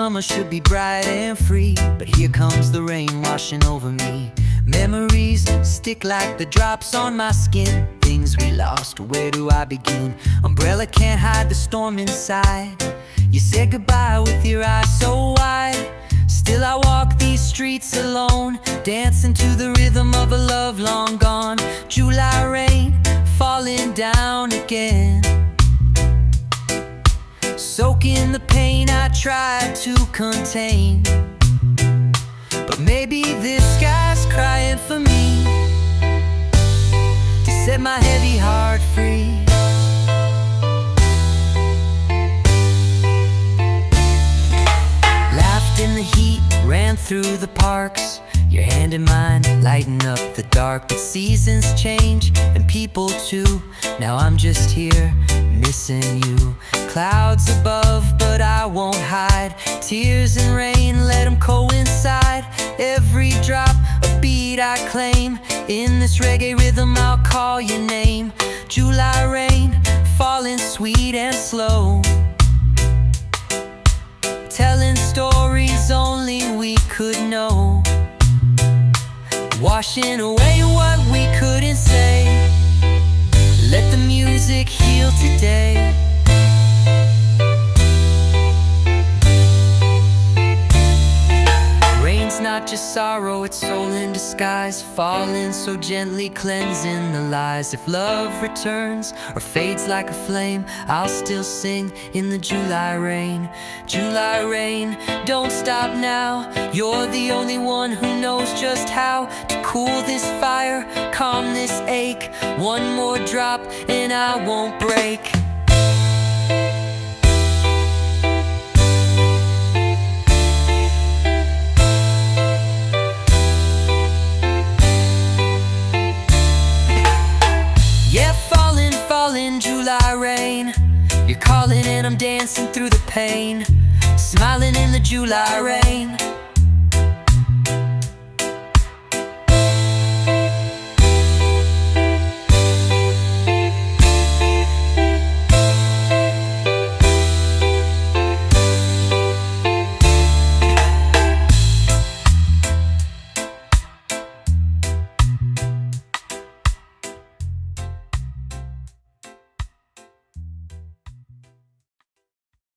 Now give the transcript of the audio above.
summer should be bright and free, but here comes the rain washing over me. Memories stick like the drops on my skin. Things we lost, where do I begin? Umbrella can't hide the storm inside. You said goodbye with your eyes so wide. Still I walk these streets alone, dancing to the rhythm of a love long gone. July rain falling down again, soaking the pain I tried to contain. But maybe this sky's crying for me to set my heavy heart free. Laughed in the heat, ran through the parks, your hand in mine, lighten up the dark. But seasons change, and people too. Now I'm just here, missing you. Clouds above, but I won't hide. Tears and rain, let them coincide. Every drop, a beat I claim. In this reggae rhythm, I'll call your name. July rain, falling sweet and slow, telling stories only we could know, washing away what we couldn't say. Let the music heal today. Rain's not just sorrow, it's soul in disguise, falling so gently, cleansing the lies. If love returns or fades like a flame, I'll still sing in the July rain. July rain, don't stop now. You're the only one who knows just how to cool this fire, calm this ache. One more drop and I won't break. Falling July rain, you're calling and I'm dancing through the pain, smiling in the July rain.